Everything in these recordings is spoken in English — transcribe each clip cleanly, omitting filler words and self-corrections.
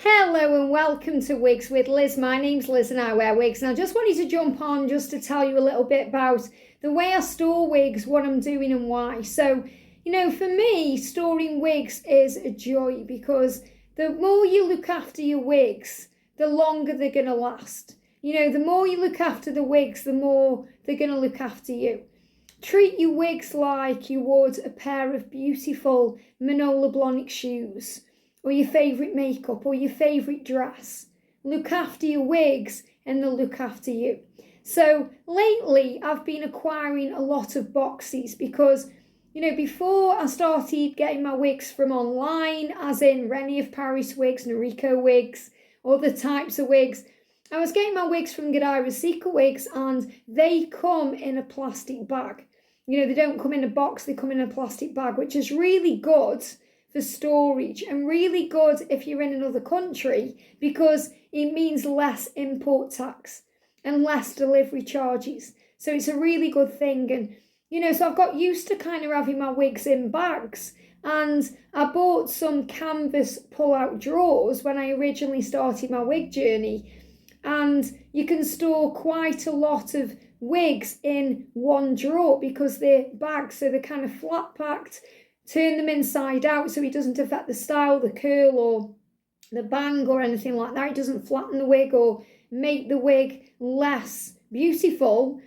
Hello and welcome to Wigs with Liz. My name's Liz and I wear wigs. And I just wanted to jump on just to tell you a little bit about the way I store wigs, what I'm doing and why. So, for me, storing wigs is a joy because the more you look after your wigs, the longer they're going to last. The more you look after the wigs, the more they're going to look after you. Treat your wigs like you would a pair of beautiful Manolo Blahnik shoes, or your favourite makeup, or your favourite dress. Look after your wigs and they'll look after you. So lately I've been acquiring a lot of boxes because, before I started getting my wigs from online, as in Rene Of Paris wigs, Noriko wigs, other types of wigs, I was getting my wigs from Organiser wigs and they come in a plastic bag. They don't come in a box, they come in a plastic bag, which is really good for storage and really good if you're in another country because it means less import tax and less delivery charges. So it's a really good thing. And, so I've got used to kind of having my wigs in bags, and I bought some canvas pull-out drawers when I originally started my wig journey. And you can store quite a lot of wigs in one drawer because they're bags, so they're kind of flat packed. Turn them inside out so it doesn't affect the style, the curl or the bang or anything like that. It doesn't flatten the wig or make the wig less beautiful.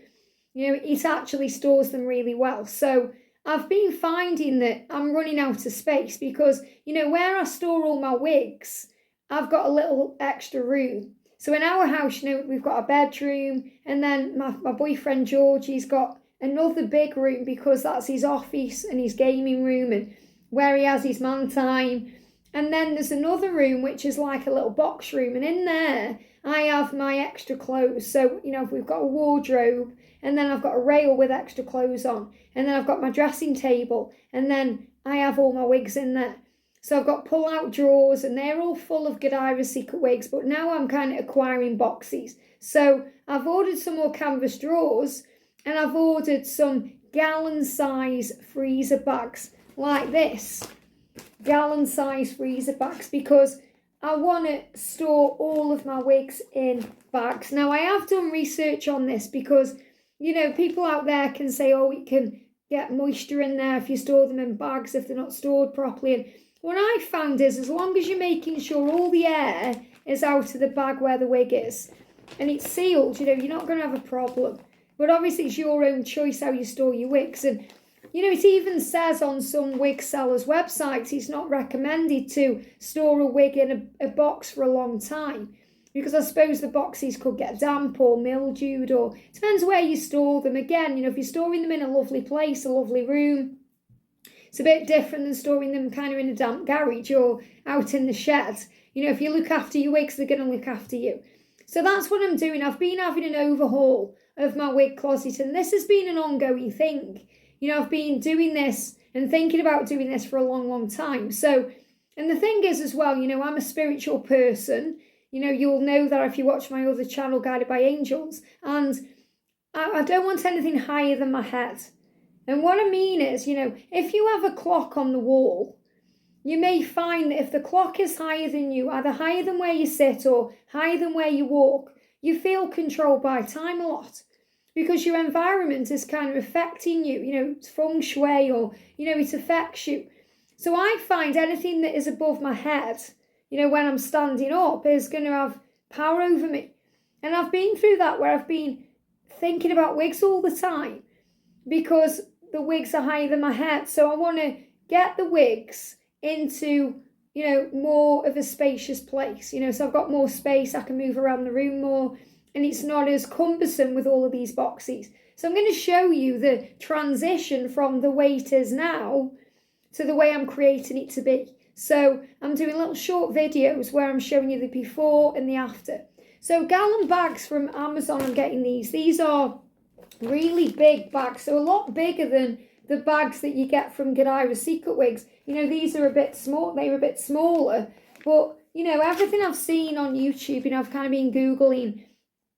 It actually stores them really well. So I've been finding that I'm running out of space because, where I store all my wigs, I've got a little extra room. So in our house, we've got a bedroom, and then my boyfriend George, he's got another big room because that's his office and his gaming room and where he has his man time. And then there's another room which is like a little box room, and in there I have my extra clothes. So we've got a wardrobe, and then I've got a rail with extra clothes on, and then I've got my dressing table, and then I have all my wigs in there. So I've got pull-out drawers and they're all full of Organiser wigs, but now I'm kind of acquiring boxes. So I've ordered some more canvas drawers, and I've ordered some gallon size freezer bags like this. Gallon size freezer bags because I want to store all of my wigs in bags. Now I have done research on this because, people out there can say, oh, it can get moisture in there if you store them in bags if they're not stored properly. And what I found is as long as you're making sure all the air is out of the bag where the wig is and it's sealed, you're not going to have a problem. But obviously it's your own choice how you store your wigs. And, it even says on some wig sellers' websites it's not recommended to store a wig in a box for a long time because I suppose the boxes could get damp or mildewed, or it depends where you store them. Again, if you're storing them in a lovely place, a lovely room, it's a bit different than storing them kind of in a damp garage or out in the shed. If you look after your wigs, they're going to look after you. So that's what I'm doing. I've been having an overhaul of my wig closet, and this has been an ongoing thing. I've been doing this and thinking about doing this for a long, long time. So, and the thing is as well, I'm a spiritual person. You'll know that if you watch my other channel, Guided by Angels, and I don't want anything higher than my head. And what I mean is, if you have a clock on the wall, you may find that if the clock is higher than you, either higher than where you sit or higher than where you walk, you feel controlled by time a lot because your environment is kind of affecting you. It's feng shui or, it affects you. So I find anything that is above my head, when I'm standing up is going to have power over me. And I've been through that where I've been thinking about wigs all the time because the wigs are higher than my head. So I want to get the wigs into, more of a spacious place, so I've got more space, I can move around the room more, and it's not as cumbersome with all of these boxes. So I'm going to show you the transition from the way it is now to the way I'm creating it to be. So I'm doing little short videos where I'm showing you the before and the after. So gallon bags from Amazon, I'm getting these. These are really big bags, so a lot bigger than the bags that you get from Organiser wigs. These are a bit small, they're a bit smaller, but everything I've seen on YouTube, I've kind of been Googling,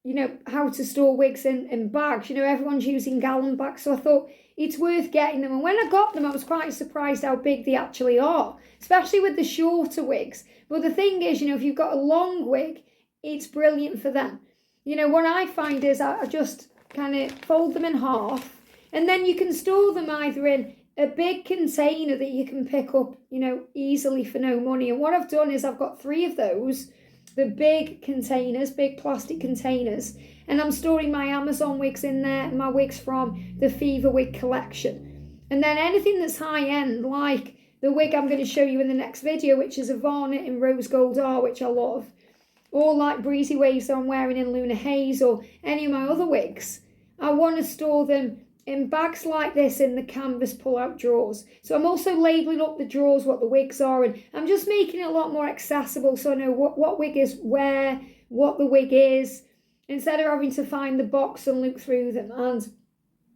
you know, how to store wigs in bags. You know, everyone's using gallon bags, so I thought it's worth getting them. And when I got them, I was quite surprised how big they actually are, especially with the shorter wigs. But the thing is, you know, if you've got a long wig, it's brilliant for them. You know, what I find is I just kind of fold them in half, and then you can store them either in a big container that you can pick up, you know, easily for no money. And what I've done is I've got 3 of those, the big containers, big plastic containers, and I'm storing my Amazon wigs in there, my wigs from the Fever Wig collection. And then anything that's high-end, like the wig I'm going to show you in the next video, which is a Varnet in Rose Gold R, which I love, or like Breezy Waves that I'm wearing in Lunar Haze, or any of my other wigs, I want to store them in bags like this in the canvas pull-out drawers. So I'm also labelling up the drawers what the wigs are, and I'm just making it a lot more accessible so I know what wig is where, what the wig is, instead of having to find the box and look through them. And,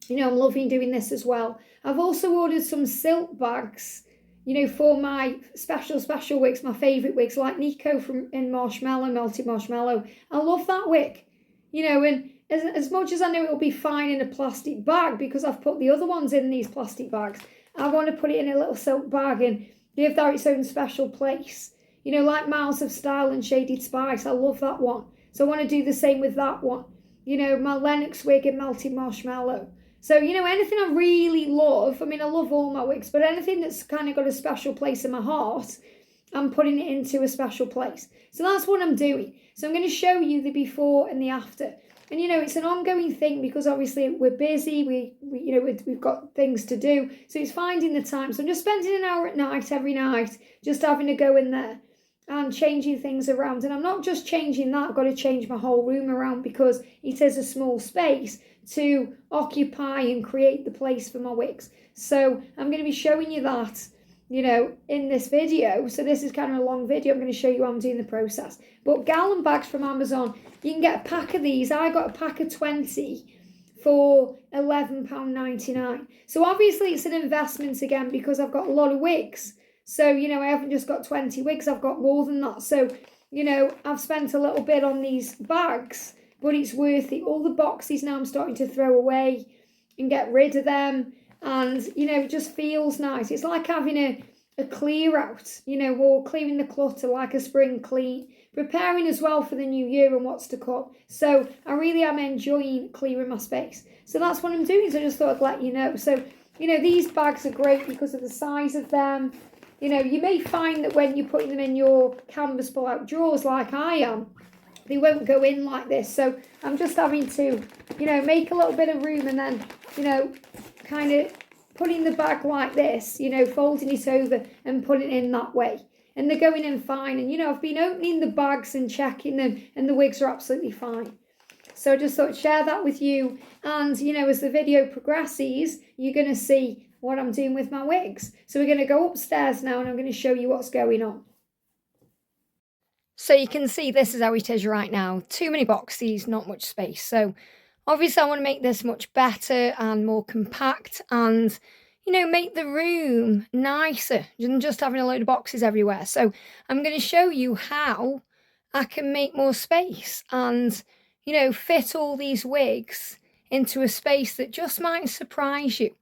you know, I'm loving doing this as well. I've also ordered some silk bags, you know, for my special wigs, my favourite wigs, like Nico in Marshmallow, Melted Marshmallow. I love that wig, you know, and as much as I know it'll be fine in a plastic bag because I've put the other ones in these plastic bags, I want to put it in a little silk bag and give that its own special place. You know, like Miles of Style and Shaded Spice, I love that one. So I want to do the same with that one. You know, my Lennox wig in Melted Marshmallow. So, you know, anything I really love, I mean, I love all my wigs, but anything that's kind of got a special place in my heart, I'm putting it into a special place. So that's what I'm doing. So I'm going to show you the before and the after. And, you know, it's an ongoing thing because obviously we're busy, we've got things to do. So it's finding the time. So I'm just spending an hour at night, every night, just having to go in there and changing things around. And I'm not just changing that, I've got to change my whole room around because it is a small space to occupy and create the place for my wigs. So I'm going to be showing you that, you know, in this video. So this is kind of a long video. I'm going to show you how I'm doing the process. But gallon bags from Amazon, you can get a pack of these. I got a pack of 20 for £11.99. So obviously it's an investment again because I've got a lot of wigs. So, you know, I haven't just got 20 wigs, I've got more than that. So, you know, I've spent a little bit on these bags, but it's worth it. All the boxes now I'm starting to throw away and get rid of them. And, you know, it just feels nice. It's like having a clear out, you know, or clearing the clutter like a spring clean. Preparing as well for the new year and what's to come. So I really am enjoying clearing my space. So that's what I'm doing. So I just thought I'd let you know. So, you know, these bags are great because of the size of them. You know, you may find that when you're putting them in your canvas pull-out drawers like I am, they won't go in like this. So I'm just having to, you know, make a little bit of room and then, you know, kind of putting the bag like this, you know, folding it over and putting it in that way. And they're going in fine. And, you know, I've been opening the bags and checking them and the wigs are absolutely fine. So I just thought I'd share that with you. And, you know, as the video progresses, you're going to see what I'm doing with my wigs. So we're going to go upstairs now and I'm going to show you what's going on. So you can see this is how it is right now. Too many boxes, not much space. So obviously I want to make this much better and more compact and, you know, make the room nicer than just having a load of boxes everywhere. So I'm going to show you how I can make more space and, you know, fit all these wigs into a space that just might surprise you.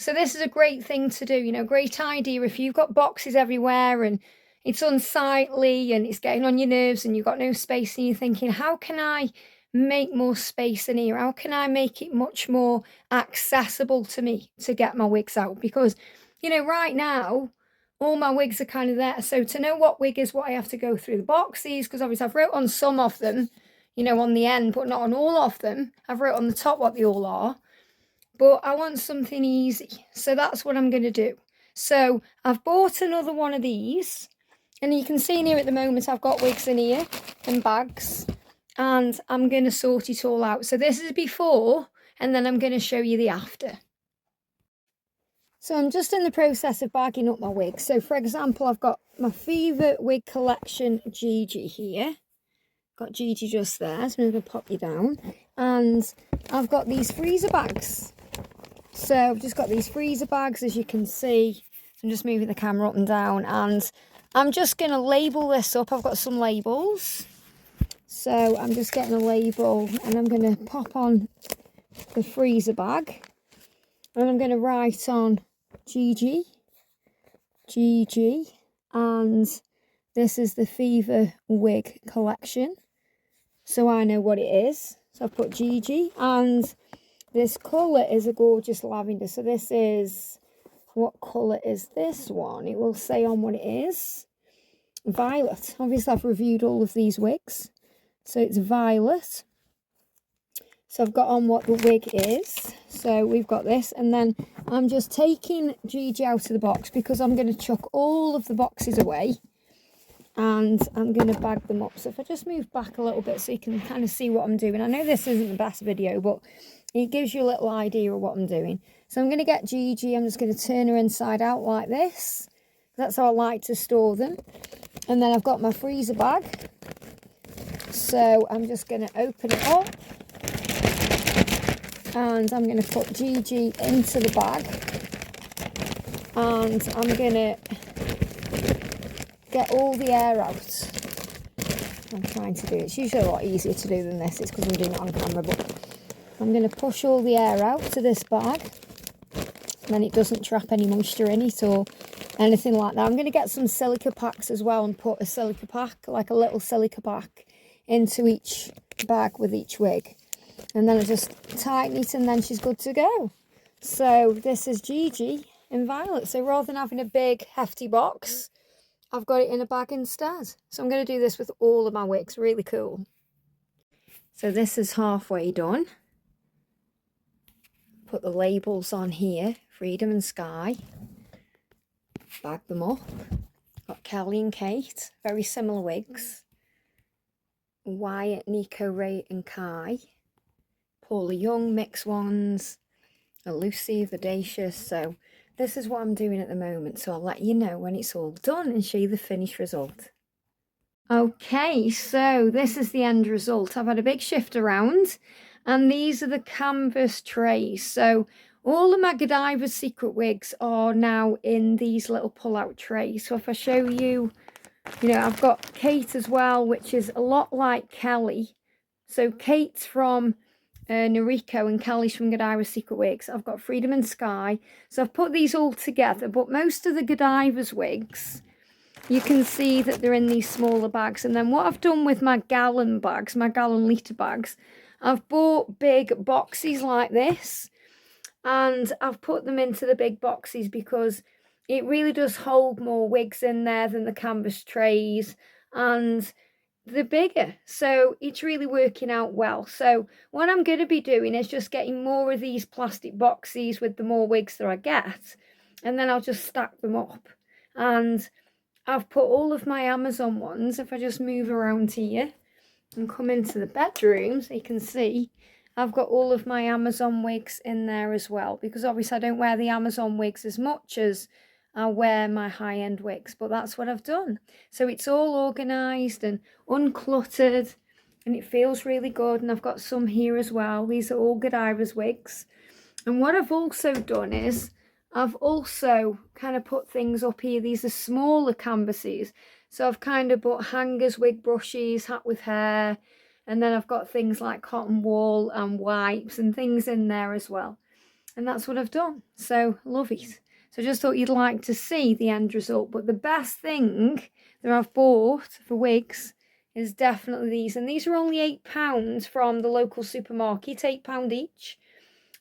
So this is a great thing to do, you know, great idea if you've got boxes everywhere and it's unsightly and it's getting on your nerves and you've got no space and you're thinking, how can I make more space in here? How can I make it much more accessible to me to get my wigs out? Because, you know, right now, all my wigs are kind of there. So to know what wig is what I have to go through the boxes, because obviously I've wrote on some of them, you know, on the end, but not on all of them. I've wrote on the top what they all are. But I want something easy. So that's what I'm going to do. So I've bought another one of these. And you can see in here at the moment, I've got wigs in here and bags. And I'm going to sort it all out. So this is before, and then I'm going to show you the after. So I'm just in the process of bagging up my wigs. So for example, I've got my Fever Wig Collection Gigi here. Got Gigi just there, so I'm going to pop you down. And I've got these freezer bags. So I've just got these freezer bags, as you can see. I'm just moving the camera up and down. And I'm just going to label this up. I've got some labels. So I'm just getting a label and I'm going to pop on the freezer bag. And I'm going to write on Gigi, and this is the Fever wig collection. So I know what it is. So I've put Gigi, and this colour is a gorgeous lavender. So this is, what colour is this one? It will say on what it is. Violet. Obviously I've reviewed all of these wigs. So it's violet. So I've got on what the wig is. So we've got this, and then I'm just taking Gigi out of the box because I'm going to chuck all of the boxes away and I'm going to bag them up. So if I just move back a little bit so you can kind of see what I'm doing. I know this isn't the best video, but it gives you a little idea of what I'm doing. So I'm going to get Gigi, I'm just going to turn her inside out like this. That's how I like to store them. And then I've got my freezer bag. So I'm just going to open it up. And I'm going to put Gigi into the bag. And I'm going to get all the air out. I'm trying to do it. It's usually a lot easier to do than this. It's because I'm doing it on camera. But I'm going to push all the air out to this bag. And then it doesn't trap any moisture in it or anything like that. I'm going to get some silica packs as well and put a silica pack, like a little silica pack, into each bag with each wig. And then I just tighten it and then she's good to go. So this is Gigi in violet. So rather than having a big hefty box, I've got it in a bag instead. So I'm going to do this with all of my wigs. Really cool. So this is halfway done. Put the labels on here. Freedom and Sky. Bag them up. Got Kelly and Kate. Very similar wigs. Wyatt, Nico, Ray and Kai. Paula Young, mixed ones, a Lucy, Vidacious. So this is what I'm doing at the moment. So I'll let you know when it's all done and show you the finished result. Okay, so this is the end result. I've had a big shift around and these are the canvas trays. So all of my Godiva secret wigs are now in these little pull-out trays. So if I show you, I've got Kate as well, which is a lot like Kelly. So Kate's from Noriko and Kelly's from Godiva Secret Wigs. I've got Freedom and Sky. So I've put these all together, but most of the Godiva's wigs, you can see that they're in these smaller bags. And then what I've done with my gallon bags, my gallon litre bags, I've bought big boxes like this and I've put them into the big boxes because it really does hold more wigs in there than the canvas trays, and they're bigger, so it's really working out well. So what I'm going to be doing is just getting more of these plastic boxes with the more wigs that I get, and then I'll just stack them up. And I've put all of my Amazon ones, if I just move around here and come into the bedroom so you can see, I've got all of my Amazon wigs in there as well, because obviously I don't wear the Amazon wigs as much as I wear my high-end wigs, but that's what I've done. So it's all organised and uncluttered and it feels really good. And I've got some here as well. These are all Godiva's wigs. And what I've also done is I've also kind of put things up here. These are smaller canvases. So I've kind of put hangers, wig brushes, hat with hair, and then I've got things like cotton wool and wipes and things in there as well. And that's what I've done. So love it. So I just thought you'd like to see the end result. But the best thing that I've bought for wigs is definitely these. And these are only £8 from the local supermarket, £8 each.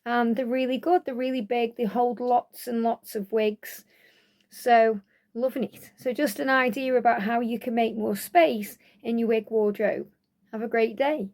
And they're really good. They're really big. They hold lots and lots of wigs. So loving it. So just an idea about how you can make more space in your wig wardrobe. Have a great day.